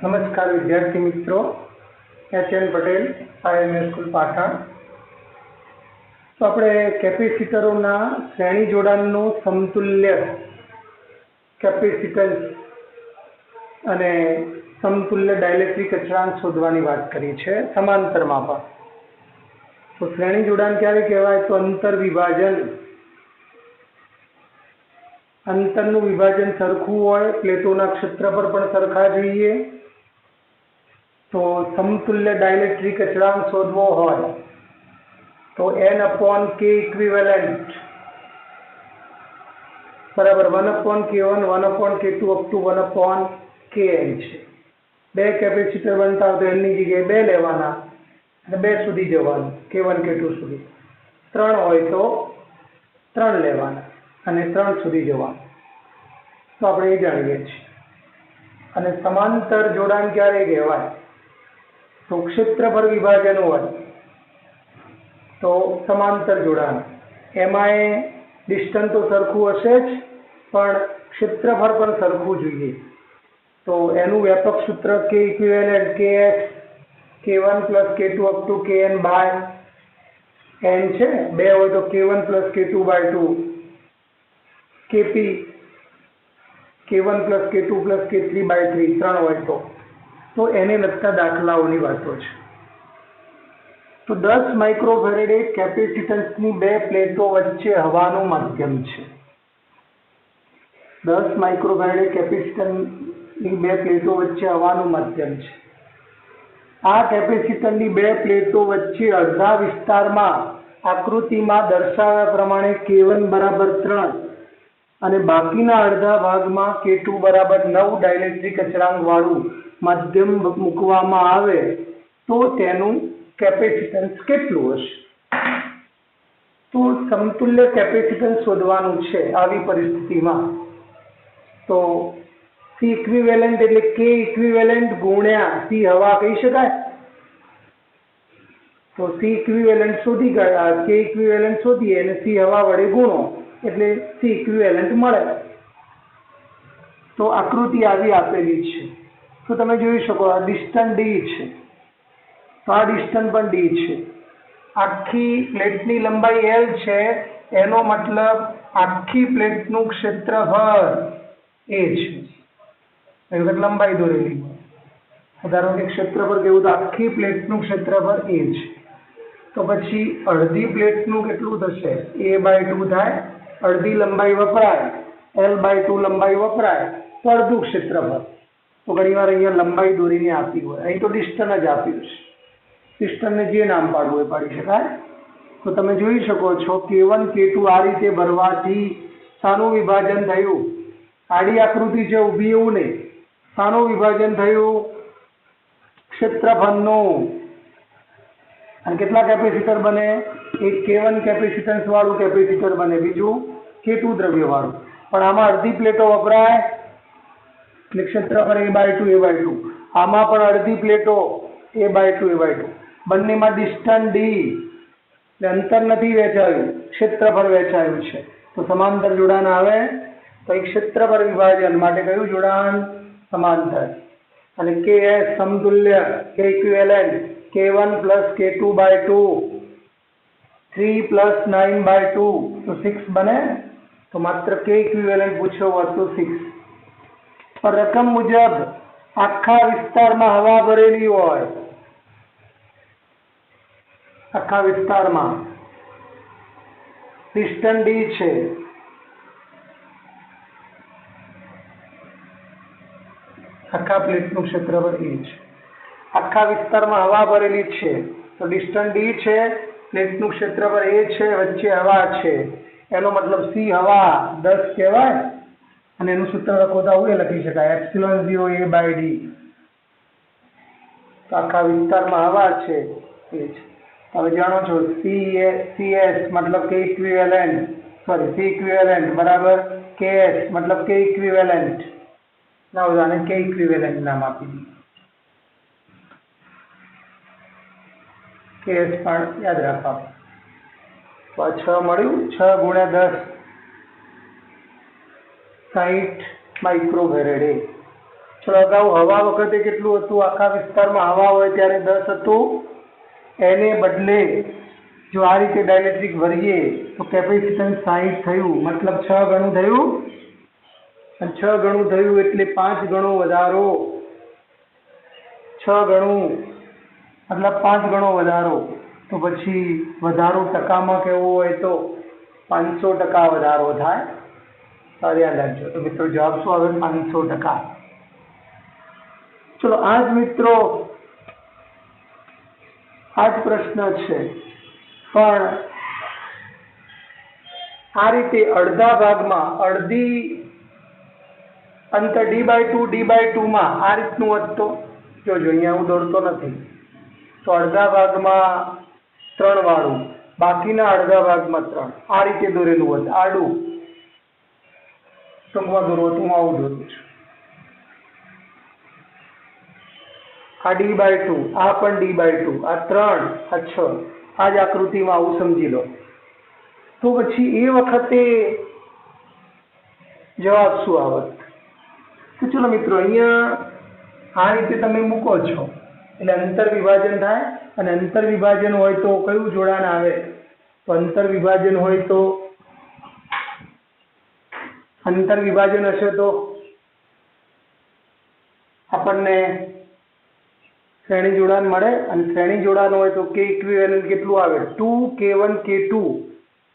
नमस्कार विद्यार्थी मित्रों, H.N.. Patel IMS school Patan. तो આપણે કેપેસિટરોના શ્રેણી જોડાણનું સમતુલ્ય કેપેસિટન્સ અને સમતુલ્ય ડાઇલેક્ટ્રિક અચળાંક શોધવાની વાત કરી છે સમાંતરમાં પણ। તો શ્રેણી જોડાણ ક્યારે કહેવાય? તો અંતરનું વિભાજન સરખું હોય, પ્લેટોના ક્ષેત્રફળ પણ સરખા જોઈએ। તો સમતુલ્ય ડાઇલેક્ટ્રિક અચળાંક શોધવો હોય તો N/K ઇક્વિવેલન્ટ બરાબર 1/K1 1/K2 up to 1/Kn છે। બે કેપેસિટર બનતા હોય તો N ની જગ્યાએ 2 લેવાના અને 2 સુધી જવાનું, K1 K2 સુધી। 3 હોય તો 3 લેવાના અને 3 સુધી જવાનું। તો આપણે એ જાણીએ છીએ। અને સમાંતર જોડાણ ક્યારે કહેવાય? તો ક્ષેત્રફળ વિભાજન હોય તો સમાંતર જોડાણ। એમાંય ડિસ્ટન્સ તો સરખું હશે જ, પણ ક્ષેત્રફળ પણ સરખું જોઈએ। તો એનું વ્યાપક સૂત્ર K equivalent KX K1 + K2 up to Kn by n છે। 2 હોય તો K1 + K2/2 KP K1 + K2 + K3/3 3 હોય તો એને લગતા દાખલાઓની વાતો છે। તો 10 માઇક્રોફેરેડે કેપેસિટન્સની બે પ્લેટો વચ્ચે હવાનું માધ્યમ છે। 10 માઇક્રોફેરેડે કેપેસિટરની બે પ્લેટો વચ્ચે હવાનું માધ્યમ છે। આ કેપેસિટરની બે પ્લેટો વચ્ચે અડધા વિસ્તારમાં આકૃતિમાં દર્શાવ્યા પ્રમાણે K1 = 3 અને બાકીના અડધા ભાગમાં K2 = 9 ડાઇલેક્ટ્રિક અચળાંક વાળું માધ્યમ મૂકવામાં આવે તો તેનું કેપેસિટન્સ કેટલું હશે? તો સમતુલ્ય કેપેસિટન્સ શોધવાનું છે આવી પરિસ્થિતિમાં। તો C ઇક્વિવેલન્ટ એટલે K ઇક્વિવેલન્ટ ગુણ્યા C હવા કહી શકાય। તો C ઇક્વિવેલન્ટ શોધી ગયા, K ઇક્વિવેલન્ટ શોધીએ અને C હવા વડે ગુણો એટલે C ઇક્વિવેલન્ટ મળે। તો આકૃતિ આવી આપેલી છે। તો તમે જોઈ શકો આ ડિસ્ટન્સ D છે, તો આ ડિસ્ટન્સ પણ D છે। આખી પ્લેટની લંબાઈ L છે, એનો મતલબ આખી પ્લેટનું ક્ષેત્રફળ A છે। એ વખત લંબાઈ દોરેલી હોય, ધારો કે ક્ષેત્રફળ કેવું તો આખી પ્લેટનું ક્ષેત્રફળ A છે। તો પછી અડધી પ્લેટનું કેટલું થશે? A/2 થાય। અડધી લંબાઈ વપરાય, L/2 લંબાઈ વપરાય તો અડધું ક્ષેત્રફળ। તો ઘણી વાર અહીંયા લંબાઈ દોરીને આપી હોય, અહીં તો ડિસ્ટન્સ જ આપ્યું છે। ડિસ્ટન્સને જે નામ પાડવું એ પાડી શકાય। તો તમે જોઈ શકો છો K1 K2 આ રીતે ભરવાથી શાનું વિભાજન થયું? આડી આકૃતિ છે, ઊભી એવું નહીં। શાનું વિભાજન થયું? ક્ષેત્રફળનું। અને કેટલા કેપેસિટર બને? એક K1 કેપેસિટન્સ વાળું કેપેસિટર બને, બીજું K2 દ્રવ્ય વાળું। પણ આમાં અડધી પ્લેટો વપરાય એટલે ક્ષેત્રફળ A/2 આમાં પણ અડધી પ્લેટો A/2 બંનેમાં ડિસ્ટન્સ D એટલે અંતર નથી વહેંચાયું, ક્ષેત્રફળ વહેંચાયું છે। તો સમાંતર જોડાણ આવે તો એ ક્ષેત્રફળ વિભાજન માટે કયું જોડાણ? સમાંતર। અને KS સમતુલ્ય K equivalent K1 + K2/2 3 + 9/2 તો 6 બને। તો માત્ર K ઇક્વિવેલન્ટ પૂછ્યો હોત તો 6। પણ રકમ મુજબ આખા વિસ્તારમાં હવા ભરેલી હોય, આખા વિસ્તારમાં ડિસ્ટન્સ D છે, આખા પ્લેટનું ક્ષેત્રફળ E છે। આખા વિસ્તારમાં હવા ભરેલી છે તો ડિસ્ટન્સ D છે, પ્લેટનું ક્ષેત્રફળ A છે, વચ્ચે હવા છે, એનો મતલબ C હવા 10 કહેવાય। અને એનું સૂત્ર લખો તો આવું લખી શકાય ε0 A/D। તો આખા વિસ્તારમાં હવા છે એ છે। હવે જાણો છો CS મતલબ K ઇક્વિવેલન્ટ બરાબર KS મતલબ K ઇક્વિવેલન્ટ ના ઉદાહરણે K ઇક્વિવેલન્ટ નામ આપી દીધું। KS પણ યાદ રાખવા। તો આ 6 મળ્યું। 6 × 10 60 માઇક્રોફેરેડે। ચલો અગાઉ હવા વખતે કેટલું હતું? આખા વિસ્તારમાં હવા હોય ત્યારે 10 હતું. એને બદલે જો આ રીતે ડાઇલેક્ટ્રિક ભરીએ તો કેપેસિટન્સ 60 થયું, મતલબ 6 ગણું થયું. અને 6 ગણું થયું એટલે 5 ગણો વધારો. 6 ગણું મતલબ 5 ગણો વધારો. તો પછી વધારો ટકામાં કેવો હોય તો 500% વધારો થાય. તો ધ્યાન રાખજો. તો મિત્રો જવાબ શું આવે? 500%. ચલો આ જ મિત્રો આ જ પ્રશ્ન છે, પણ આ રીતે અડધા ભાગમાં અડધી અંતર d/2 માં આ રીતનું વધતો. જોજો અહીંયા હું દોરતો નથી. તો અડધા ભાગમાં 3 વાળું, બાકીના અડધા ભાગમાં 3, આ રીતે દોરેલું હોત આડું. ટૂંકમાં દોરવું હતું, હું આવું દોરું છું. આ d/2, આ પણ d/2, આ 3, આ 6, આ જ આકૃતિમાં આવું સમજી લો. તો પછી એ વખતે જવાબ શું આવત? તો ચલો મિત્રો અહીંયા આ રીતે તમે મૂકો છો એટલે અંતર વિભાજન થાય. અને અંતર વિભાજન હોય તો કયું જોડાણ આવે? તો અંતર વિભાજન હોય તો અંતર વિભાજન હશે તો આપણને શ્રેણી જોડાણ મળે. અને શ્રેણી જોડાણ હોય તો કે ઇક્વિવેલન્ટ કેટલું આવે? 2k1 k2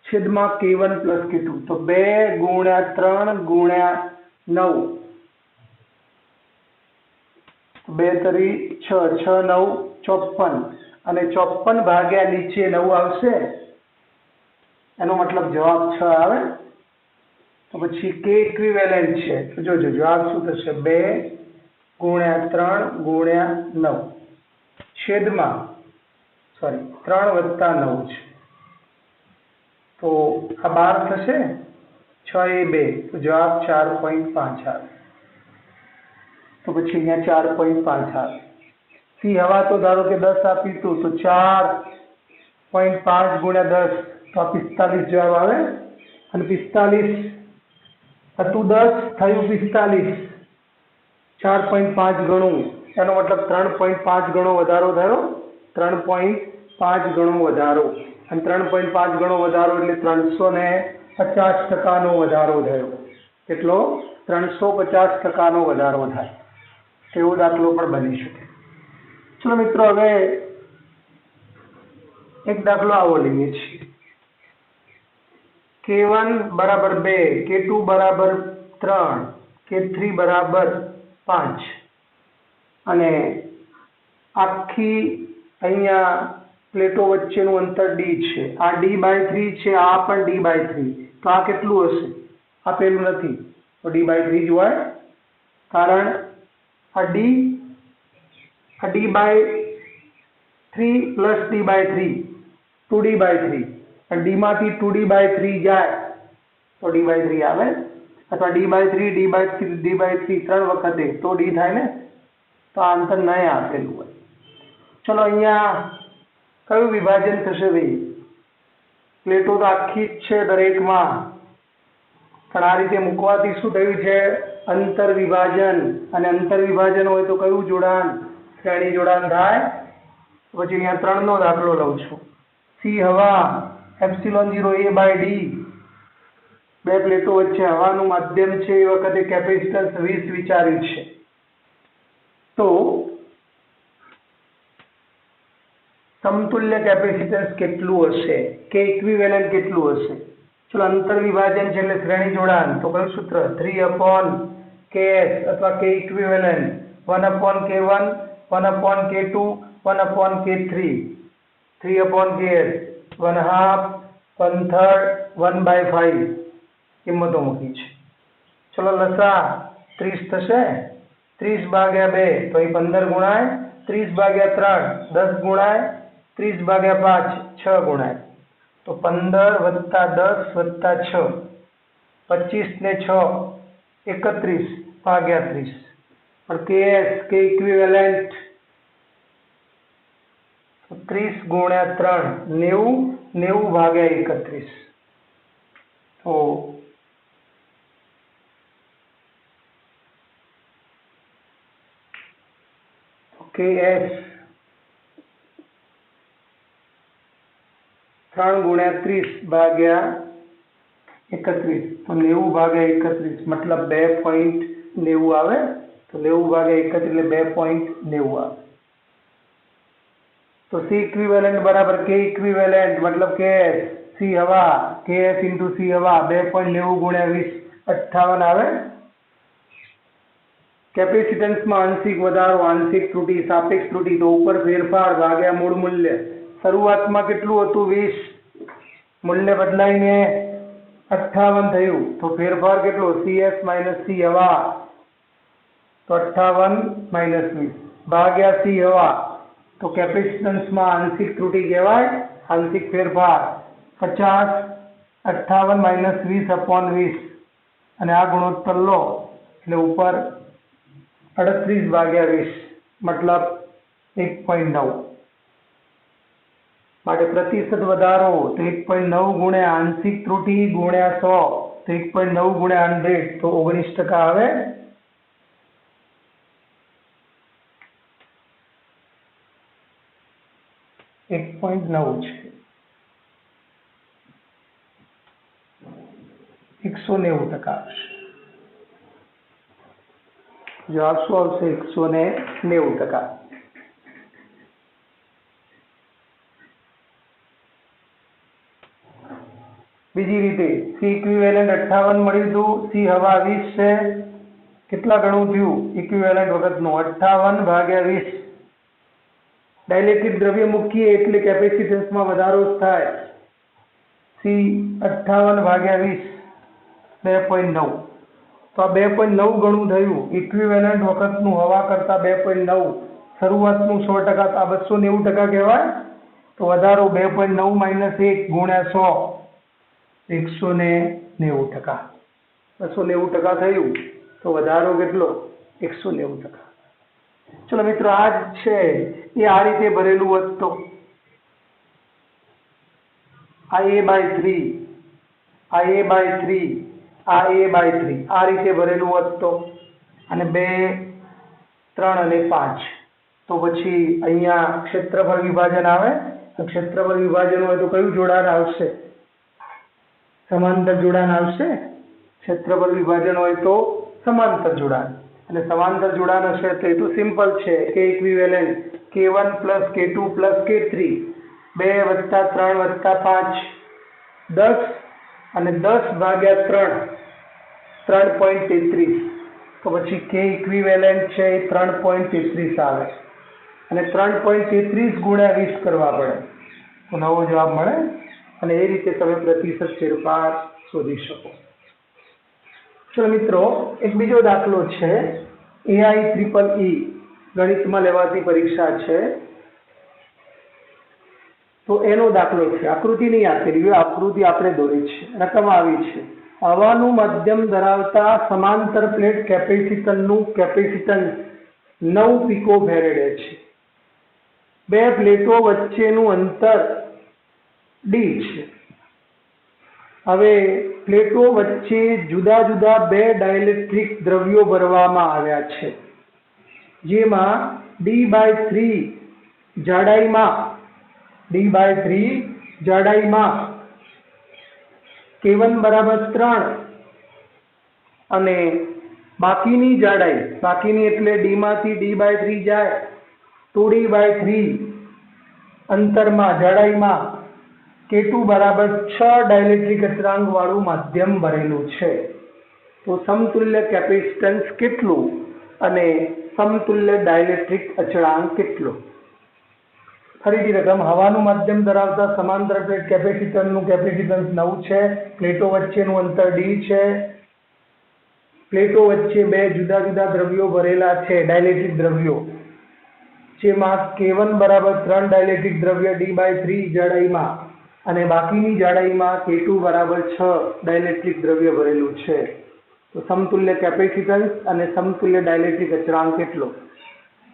છેદમાં k1 પ્લસ k2. તો 2 ગુણ્યા 3 ગુણ્યા 9, 2 તરી 6, 6 9 54, અને 54 ભાગ્યા નીચે 9 આવશે. એનો મતલબ જવાબ 6 આવે. તો પછી કે ઇક્વિવેલન્ટ છે. તો જોજો જવાબ શું થશે? 2 ગુણ્યા 3 ગુણ્યા 9 છેદમાં 3 વત્તા 9 છે. તો આ 12 થશે. 6 એ 2, તો જવાબ 4.5 આવે. તો પછી અહીંયા 4.5 આવે. સી હવા તો ધારો કે 10 આપીશું તો 4.5 ગુણ્યા 10 તો આ 45 જવાબ આવે. અને 45 હતું 10 થયું 45, 4.5 ગણું, એનો મતલબ 3.5 ગણો વધારો થયો. 3.5 ગણો વધારો, અને 3.5 ગણો વધારો એટલે 350% વધારો થયો. કેટલો? 350% વધારો થાય. એવો દાખલો પણ બની શકે. ચલો મિત્રો હવે એક દાખલો આવો લઈએ છીએ. k1 બરાબર 2, k2 બરાબર 3, k3 બરાબર 5, અને આખી અહીંયા પ્લેટો વચ્ચેનું અંતર d છે. આ d/3 છે, આ પણ d/3. તો આ કેટલું હશે? આપેલું નથી તો d/3 જ હોય. કારણ આ d/3 પ્લસ d/3 2d/3, અને d માંથી 2d/3 જાય તો d/3 આવે. અથવા d/3 d/3 3 વખતે તો d થાય ને. તો આ અંતર નહીં આપેલું હોય. ચલો અહીંયા કયું વિભાજન થશે ભાઈ? પ્લેટો તો આખી જ છે દરેકમાં, પણ આ રીતે મૂકવાથી શું થયું છે? અંતર વિભાજન. અને અંતર વિભાજન હોય તો કયું જોડાણ? શ્રેણી જોડાણ થાય. પછી અહીંયા 3 નો દાખલો લઉં છું. સી હવા ε0A/d, બે પ્લેટો વચ્ચે હવાનું માધ્યમ છે. એ વખતે કેપેસિટન્સ 20 વિચાર્યું છે. તો સમતુલ્ય કેપેસિટન્સ કેટલું હશે? કે ઇક્વિવેલન્ટ કેટલું હશે? ચલો અંતર વિભાજન છે એટલે શ્રેણી જોડાણ. તો કયું સૂત્ર? 3/ks અથવા કે equivalent 1/k1 1/k2 1/k3. 3/ks 1/2 1/3 1/5 કિંમતો મૂકી છે. ચલો લસા 30 થશે. 30/2 તો અહીં 15 ગુણાય. 30/3 10 ગુણાય. 30/5 6 ગુણાય. તો 15 વત્તા 10 વત્તા 6, 25 ને 6 31/30. પણ ks કે ઇક્વિવેલન્ટ 30 ગુણ્યા 3 90, 90/31. તો KS 3 ગુણ્યા 30 ભાગ્યા 31, તો 90 ભાગ્યા 31 મતલબ 2.90 આવે, તો 90 ભાગ્યા 31 એટલે 2.90 આવે. તો C ઇક્વિવેલન્ટ બરાબર K ઇક્વિવેલન્ટ મતલબ KS, C હવા, KS ઇન્ટુ C હવા 2.90 ગુણ્યા 20 58 આવે. કેપેસિટન્સમાં આંશિક વધારો, આંશિક ત્રુટિ, સાપેક્ષ ત્રુટિ, તો ઉપર ફેરફાર ભાગ્યા મૂળ મૂલ્ય. શરૂઆતમાં કેટલું હતું 20, મૂલ્ય બદલાઈને 58 થયું, તો ફેરફાર કેટલો CS માઇનસ C હવા, તો 58 માઇનસ 20 ભાગ્યા C હવા, તો કેપેસિટન્સમાં આંશિક ત્રુટિ કહેવાય, આંશિક ફેરફાર 50, 58 માઇનસ 20 અપોન 20, અને આ ગુણોત્તર લો એટલે ઉપર 38 ભાગ્યા 20 મતલબ 1.9. માટે પ્રતિશત વધારો તો 1.9 ગુણ્યા આંશિક ત્રુટિ ગુણ્યા 100, તો 1.9 ગુણ્યા 100, તો 19% આવે. એક 1.9 છે, 190% આવશે. જવાબ શું આવશે? 190%. બીજી રીતે C ઇક્વિવેલન્ટ 58 મળ્યું હતું, C હવા 20 છે, કેટલા ગણું થયું ઇક્વિવેલન્ટ વખતનું? 58 ભાગ્યા 20. ડાઇલેક્ટ્રિક દ્રવ્ય મૂકીએ એટલે કેપેસિટન્સમાં વધારો થાય. C 58 ભાગ્યા 20 2.9, તો આ 2.9 ગણું થયું. ઇક્વિવેલન્ટ વખતનું હવા કરતા 2.9, શરૂઆતનું 100%, આ 290% કહેવાય. તો વધારો 2.9 માઇનસ 1 ગુણ્યા 100, 190%. 290% થયું, તો વધારો કેટલો? 190%. ચલો મિત્રો, આ જ છે એ આ રીતે ભરેલું હોત તો આ A/3, આ A/3, આ A/3 આ રીતે ભરેલું હોત તો, અને 2, 3 અને 5, તો પછી અહીંયા ક્ષેત્રફળ વિભાજન આવે. તો ક્ષેત્રફળ વિભાજન હોય તો કયું જોડાણ આવશે? સમાંતર જોડાણ આવશે. ક્ષેત્રફળ વિભાજન હોય તો સમાંતર જોડાણ, અને સમાંતર જોડાણ હશે તો એ તો સિમ્પલ છે. K equivalent K1 plus K2 plus K3, 2 વત્તા 3 વત્તા 5 10, અને 10 ભાગ્યા 3 3.33, તો પછી K ઇક્વિવેલન્ટ છે એ 3.33 આવે, અને 3.33 ગુણ્યા 20 કરવા પડે તો નવો જવાબ મળે. અને એ રીતે તમે પ્રતિશત ફેરફાર શોધી શકો. ચલો મિત્રો, એક બીજો દાખલો છે, AIEEE ગણિતમાં લેવાતી પરીક્ષા છે, તો એનો દાખલો છે. આકૃતિ નહીં આપેલી, આકૃતિ આપણે દોરી છે, રકમ આવી છે. હવાનું માધ્યમ ધરાવતા સમાંતર પ્લેટ કેપેસિટરનું કેપેસિટન્સ 9 પિકોફેરેડે છે. બે પ્લેટો વચ્ચેનું અંતર D છે. હવે પ્લેટો વચ્ચે જુદા જુદા બે ડાઇલેક્ટ્રિક દ્રવ્યો ભરવામાં આવ્યા છે, જેમાં D/3 જાડાઈમાં K1 બરાબર 3, અને બાકીની જાડાઈ, બાકીની એટલે D માંથી D/3 જાય, 2D/3 અંતરમાં જાડાઈમાં K2 બરાબર 6 ડાઇલેક્ટ્રિક અચળાંક વાળું માધ્યમ ભરેલું છે. તો સમતુલ્ય કેપેસિટન્સ કેટલું અને સમતુલ્ય ડાઇલેક્ટ્રિક અચળાંક કેટલો? ફરીથી રકમ, હવાનું માધ્યમ ધરાવતા સમાંતર પ્લેટ કેપેસિટરનું કેપેસિટન્સ 9 છે. પ્લેટો વચ્ચેનું અંતર D છે. પ્લેટો વચ્ચે બે જુદા જુદા દ્રવ્યો ભરેલા છે, ડાઇલેક્ટ્રિક દ્રવ્યો, જેમાં K1 બરાબર 3 ડાઇલેક્ટ્રિક દ્રવ્ય D/3 જાડાઈમાં, અને બાકીની જાડાઈમાં K2 બરાબર 6 ડાઇલેક્ટ્રિક દ્રવ્ય ભરેલું છે. તો સમતુલ્ય કેપેસિટન્સ અને સમતુલ્ય ડાઇલેક્ટ્રિક અચળાંક કેટલો?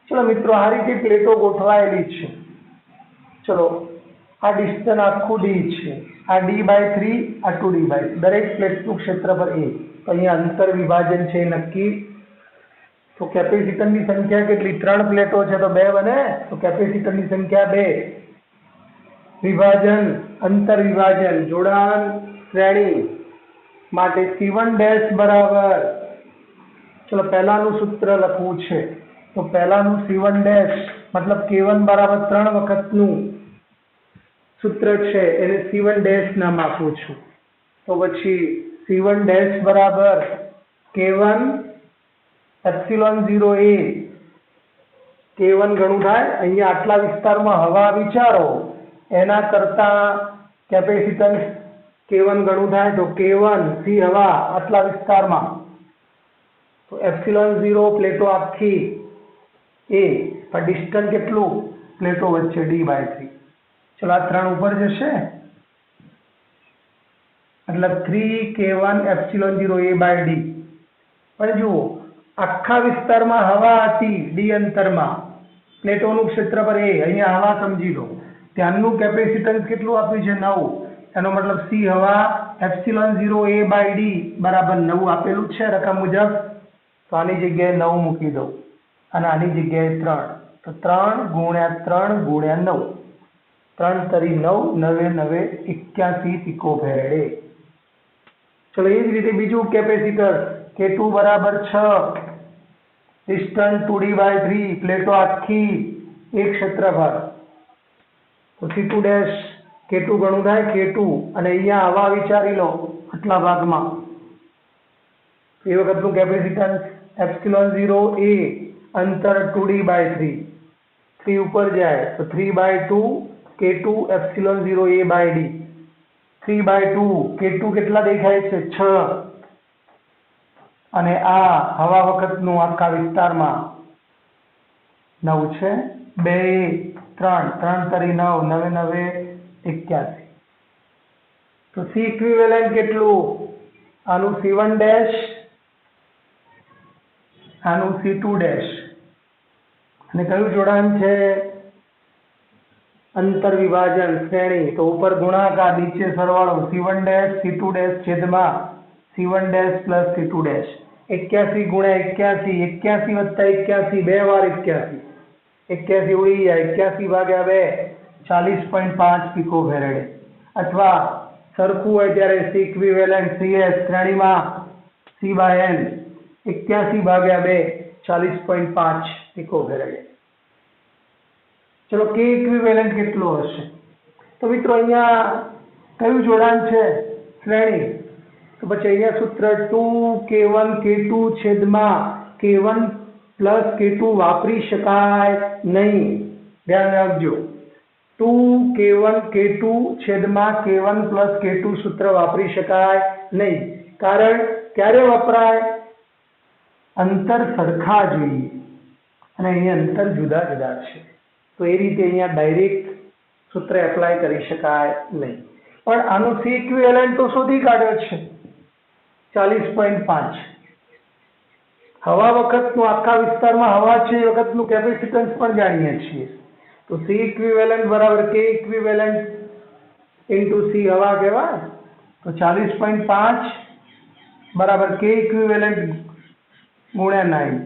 ચલો મિત્રો, આ રીતે પ્લેટો ગોઠવાયેલી છે. ચલો, આ ડિસ્ટન્સ આખું D છે, આ D/3, આ 2D/3, દરેક પ્લેટનું ક્ષેત્રફળ A. તો અહીંયા અંતર વિભાજન છે નક્કી. તો કેપેસિટરની સંખ્યા કેટલી? 3 પ્લેટો છે તો 2 બને, તો કેપેસિટરની સંખ્યા 2. વિભાજન, અંતર વિભાજન, જોડાણ શ્રેણી માટે C1 ડેશ બરાબર, ચલો પહેલાનું સૂત્ર લખવું છે તો પહેલાનું C1 ડેશ મતલબ K1 બરાબર 3 વખતનું સૂત્ર છે એને C1 ડેશ નામ આપું છું. તો પછી C1 ડેશ બરાબર K1 એપ્સિલોન 0A. K1 ઘણું થાય, અહીંયા આટલા વિસ્તારમાં હવા વિચારો એના કરતા કેપેસિટન્સ K1 ઘણું થાય તો K1 સી હવા આટલા વિસ્તારમાં તો એપ્સિલોન 0 પ્લેટો આખી A પણ ડિસ્ટન્સ કેટલું પ્લેટો વચ્ચે D/3. ચલો આ 3 ઉપર જશે મતલબ 3K1 એપ્સિલોન 0A/D. પણ જુઓ આખા વિસ્તારમાં હવા હતી D અંતરમાં, પ્લેટોનું ક્ષેત્રફળ A, અહીંયા હવા સમજી લો, ત્યાંનું કેપેસિટન્સ કેટલું આપ્યું છે? 9. એનો મતલબ સી હવા એપ્સિલોન 0A/D બરાબર 9 આપેલું છે રકમ મુજબ. તો આની જગ્યાએ 9 મૂકી દઉં અને આની જગ્યાએ 3. તો 3 ગુણ્યા 3 ગુણ્યા 9, 3 તરી 9, 9 9 81 પિકોફેરેડે. ચલો એ જ રીતે બીજું કેપેસિટર K2 બરાબર 6, ડિસ્ટન્સ 2D/3, પ્લેટો આખી એક ક્ષેત્રફળ. તો C2 ડેશ K2 ઘણું થાય K2 અને અહીંયા હવા વિચારી લો આટલા ભાગમાં, એ વખતનું કેપેસિટન્સ એપ્સિલોન 0A, અંતર 2D/3, 3 ઉપર જાય તો 3/2 K2 એપ્સિલોન 0A/D. 3/2 K2 કેટલા દેખાય છે? 6. અને આ હવા વખતનું આખા વિસ્તારમાં 9 છે, 2 3 3 તરી 9, 9 9 81. તો C ઇક્વિવેલન્ટ કેટલું? આનું C1 ડેશ, આનું C2 ડેશ. અને કયું જોડાણ છે? અંતર વિભાજન શ્રેણી. તો ઉપર ગુણાકાર, નીચે સરવાળો. C1 ડેશ C2 ડેશ છેદમાં C1 dash plus C2 dash. 81 ગુણ્યા 81, 81 વત્તા 81, 2 વાર 81, 81 ઉડી જાય, 81 ભાગ્યા 2, 40.5 પિકોફેરેડે. અથવા સરખું હોય ત્યારે C ઇક્વિવેલન્ટ CS શ્રેણીમાં C/N, 81 ભાગ્યા 2, 40.5 પિકોફેરેડે. ચલો K ઇક્વિવેલન્ટ કેટલો હશે? તો મિત્રો અહીંયા કયું જોડાણ છે? શ્રેણી. તો પછી અહીંયા સૂત્ર 2K1 K2 છેદમાં K1 પ્લસ K2 વાપરી શકાય નહીં. ધ્યાન રાખજો, 2K1 K2 છેદમાં K1 પ્લસ K2 સૂત્ર વાપરી શકાય નહીં. કારણ ક્યારે વપરાય? અંતર સરખા જોઈએ અને અહીંયા અંતર જુદા જુદા છે, તો એ રીતે અહીંયા ડાયરેક્ટ સૂત્ર એપ્લાય કરી શકાય નહીં. પણ આનું C ઇક્વિવેલન્ટ તો શોધી કાઢ્યો છે 40.5. હવા વખતનું આખા વિસ્તારમાં હવા છે એ વખતનું કેપેસિટન્સ પણ જાણીએ છીએ. તો C ઇક્વિવેલન્ટ બરાબર K ઇક્વિવેલન્ટ ઇન્ટુ C હવા કહેવાય. તો 40.5 બરાબર K ઇક્વિવેલન્ટ ગુણ્યા 9.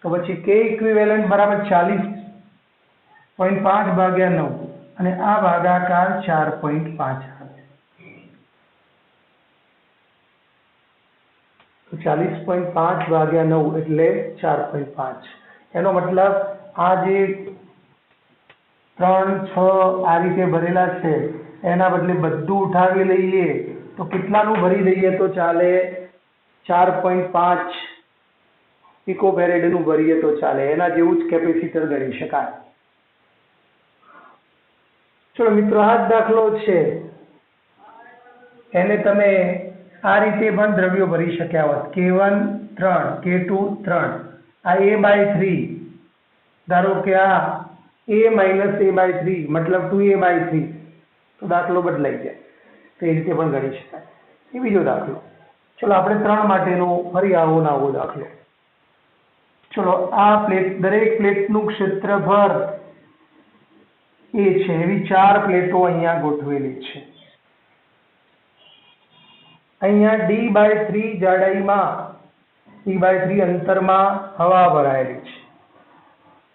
તો પછી K ઇક્વિવેલન્ટ બરાબર 40.5 ભાગ્યા 9 અને આ ભાગાકાર 4.5. તો 40.5 ભાગ્યા 9 એટલે 4.5. એનો મતલબ આ જે 3 6 આ રીતે ભરેલા છે એના બદલે બધું ઉઠાવી લઈએ તો કેટલાનું ભરી દઈએ તો ચાલે? 4.5 પિકોફેરેડનું ભરીએ તો ચાલે. એના જેવું જ કેપેસિટર ગણી શકાય. ચલો મિત્રો, આ જ દાખલો છે એને તમે આ રીતે પણ દ્રવ્યો ભરી શક્યા હોત. K1 3, K2 3, આ A/3, ધારો કે આ A માઇનસ A/3 મતલબ 2A/3, તો દાખલો બદલાઈ જાય. તો એ રીતે પણ ગણી શકાય. એ બીજો દાખલો. ચલો આપણે 3 માટેનો ફરી આવો ને આવો દાખલો. ચલો આ પ્લેટ, દરેક પ્લેટનું ક્ષેત્રફળ એ છે એવી 4 પ્લેટો અહીંયા ગોઠવેલી છે. અહીંયા D/3 જાડાઈમાં C/3 અંતરમાં હવા ભરાયેલી છે.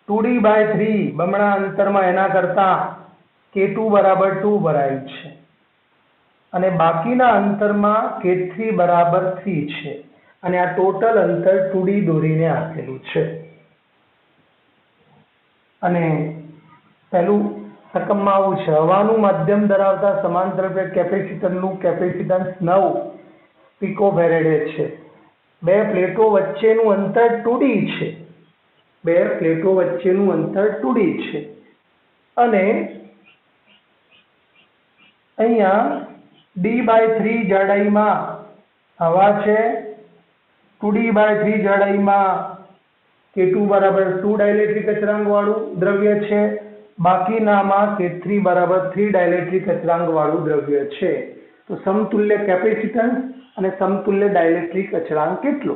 2D/3 બમણા અંતરમાં એના કરતા K2 બરાબર 2 ભરાયું છે અને બાકીના અંતરમાં K3 બરાબર 3 છે અને આ ટોટલ અંતર 2D દોરીને આપેલું છે. અને પહેલું રકમમાં આવું છે, હવાનું માધ્યમ ધરાવતા સમાંતર પ્લેટ કેપેસિટરનું કેપેસિટન્સ 9 પીકોફેરેડે છે. બે પ્લેટો વચ્ચેનું અંતર 2D છે. બે પ્લેટો વચ્ચેનું અંતર 2D છે અને અહીંયા D/3 જાડાઈમાં હવા છે, 2D/3 જાડાઈમાં K2 બરાબર 2 ડાઇલેક્ટ્રિક અચળાંક વાળું દ્રવ્ય છે, બાકીનામાં K3 બરાબર 3 ડાઇલેક્ટ્રિક અચળાંક વાળું દ્રવ્ય છે. તો સમતુલ્ય કેપેસિટન્સ અને સમતુલ્ય ડાઇલેક્ટ્રિક અચળાંક કેટલો?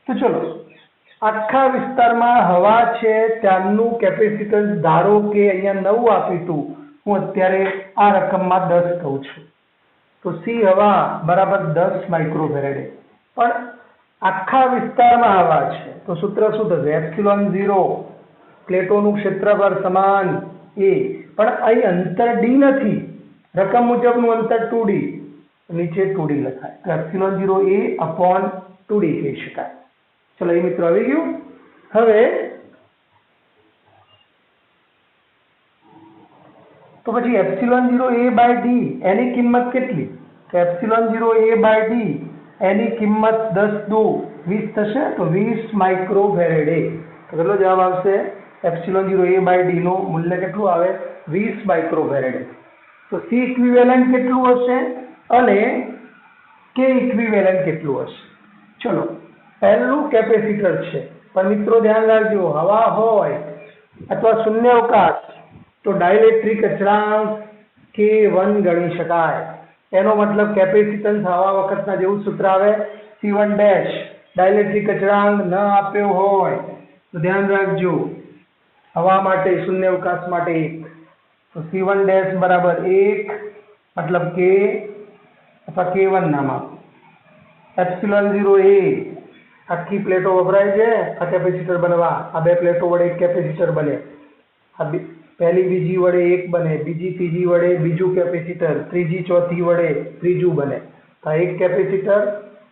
તો ચલો આખા વિસ્તારમાં હવા છે ત્યારનું કેપેસિટન્સ ધારો કે અહીંયા 9 આપ્યું હતું, હું અત્યારે આ રકમમાં 10 કહું છું. તો C હવા બરાબર 10 માઇક્રોફેરેડે. પણ આખા વિસ્તારમાં હવા છે તો સૂત્ર શું થશે? ε0 પ્લેટોનું ક્ષેત્રફળ સમાન A, પણ અહીં અંતર D નથી, રકમ મુજબનું અંતર 2D, નીચે 2D લખાય તો ε0A/2D કહી શકાય. ચલો એ મિત્રો આવી ગયું. હવે તો પછી ε0A/D એની કિંમત કેટલી? તો ε0A/D એની કિંમત 10 દુ 20 થશે તો 20 માઇક્રોફેરેડે. તો કેટલો જવાબ આવશે? ε0A/D નું મૂલ્ય કેટલું આવે? 20 માઇક્રોફેરેડે. તો C ઇક્વિવેલન્ટ કેટલું હશે અને K ઇક્વિવેલન્ટ કેટલું હશે? ચલો પહેલું કેપેસિટર છે, પણ મિત્રો ધ્યાન રાખજો, હવા હોય અથવા શૂન્યાવકાશ તો ડાઇલેક્ટ્રિક અચળાંક K1 ગણી શકાય. એનો મતલબ કેપેસિટન્સ હવા વખતના જેવું સૂત્ર આવે C1 ડેશ. ડાઇલેક્ટ્રિક અચળાંક ન આપ્યો હોય તો ધ્યાન રાખજો, હવા માટે શૂન્યાવકાશ માટે 1, તો C1 ડેશ બરાબર 1 મતલબ K અથવા K1 નામ આપો. ε0A આખી પ્લેટો વપરાય છે આ કેપેસિટર બનવા. આ બે પ્લેટો વડે એક કેપેસિટર બને, આ પહેલી બીજી વડે એક બને, બીજી ત્રીજી વડે બીજું કેપેસિટર, ત્રીજી ચોથી વડે ત્રીજું બને. આ એક કેપેસિટર,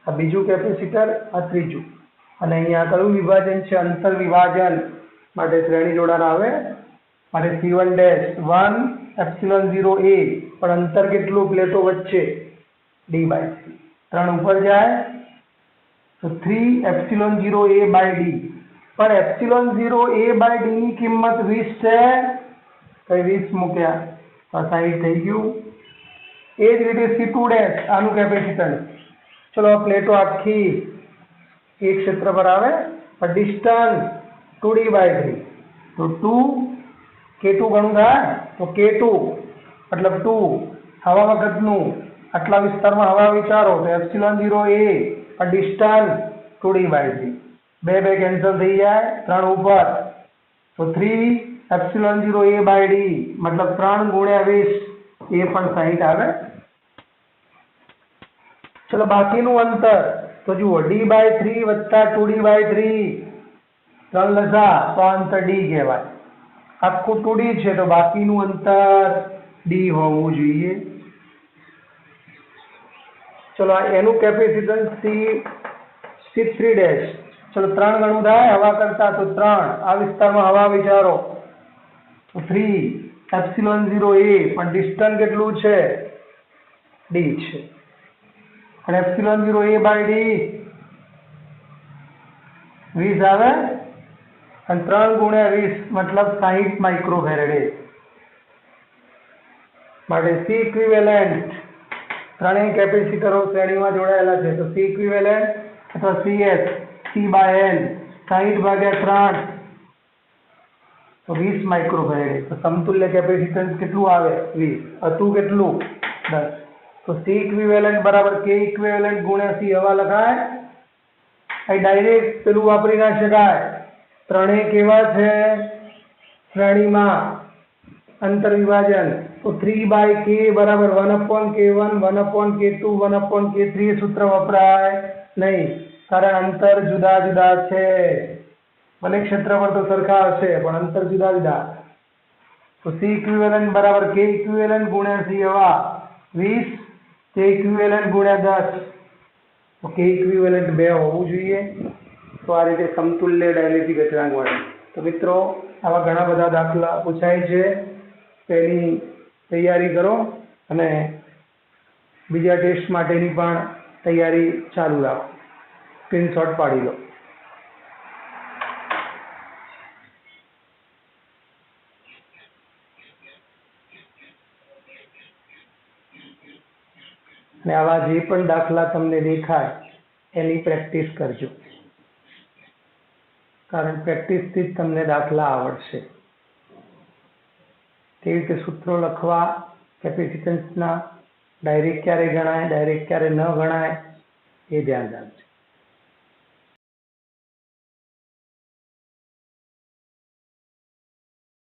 આ બીજું કેપેસિટર, આ ત્રીજું. અને અહીંયા કયું વિભાજન છે? અંતર વિભાજન માટે શ્રેણી જોડાણ આવે માટે C1 ડેશ 1 ε0A, પણ અંતર કેટલું પ્લેટો વચ્ચે? D/3. 3 ઉપર જાય તો 3 ε0A/D, પણ ε0A/D ની કિંમત 20 છે તો 20 મૂક્યા તો 60 થઈ ગયું. એ જ રીતે C2 ડેશ આનું કેપેસિટન્સ. ચલો આ પ્લેટો આખી એક ક્ષેત્ર પર આવે પણ ડિસ્ટન્સ 2D/3 તો 2 K2 ગણું થાય તો K2 મતલબ 2 હવા વખતનું આટલા વિસ્તારમાં હવા વિચારો તો ε0A પણ ડિસ્ટન્સ 2D/3, બે કેન્સલ થઈ જાય, 3 ઉપર તો 3 ε0A/D મતલબ 3 ગુણ્યા 20 એ પણ 60 આવે. ચલો બાકીનું અંતર તો જુઓ D/3 વત્તા 2D/3, 3 લસા તો અંતર D કહેવાય. આખું 2D છે તો બાકીનું અંતર D હોવું જોઈએ. ચલો એનું કેપેસિટન્સ C3 ડેશ. ચલો 3 ગણું થાય હવા કરતા તો 3, આ વિસ્તારમાં હવા વિચારો તો 3 ε0A, પણ ડિસ્ટન્સ કેટલું છે? D છે. અને ε0A/D 20 આવે અને 3 ગુણ્યા 20 મતલબ 60 માઇક્રોફેરેડે. માટે C ઇક્વિવેલન્ટ, ત્રણેય કેપેસિટરો શ્રેણીમાં જોડાયેલા છે તો C ઇક્વિવેલન્ટ અથવા CS C/N 60/3 તો 20 માઇક્રોફેરેડે. તો સમતુલ્ય કેપેસિટન્સ કેટલું આવે? 20. હતું કેટલું? 10. તો C ઇક્વિવેલન્ટ બરાબર K ઇક્વિવેલન્ટ ગુણ્યા C હવા લખાય. અહીં ડાયરેક્ટ પેલું વાપરી ના શકાય, ત્રણેય કેવા છે? શ્રેણીમાં અંતર વિભાજન. તો 3/K બરાબર 1/K1 1/K2 1/K3 સૂત્ર વપરાય નહીં. કારણ અંતર જુદા જુદા છે. ભલે ક્ષેત્રફળ તો સરખા હશે પણ અંતર જુદા જુદા. તો C ઇક્વિવેલન્ટ બરાબર K ઇક્વિવેલન્ટ ગુણ્યા C હવા 20, K ઇક્વિવેલન્ટ ગુણ્યા 10. તો K ઇક્વિવેલન્ટ 2 હોવું જોઈએ. તો આ રીતે સમતુલ્ય ડાઇલેક્ટ્રિક અચળાંક મળે. તો મિત્રો આવા ઘણા બધા દાખલા પૂછાય છે. તેની તૈયારી કરો અને બીજા ટેસ્ટ માટેની પણ તૈયારી ચાલુ રાખો. સ્ક્રીનશોટ પાડી લો. અને આવા જે પણ દાખલા તમને દેખાય એની પ્રેક્ટિસ કરજો, કારણ પ્રેક્ટિસથી જ તમને દાખલા આવડશે. કેવી રીતે સૂત્રો લખવા, કેપેસિટન્સના, ડાયરેક્ટ ક્યારે ગણાય, ડાયરેક્ટ ક્યારે ન ગણાય, એ ધ્યાન રાખજો.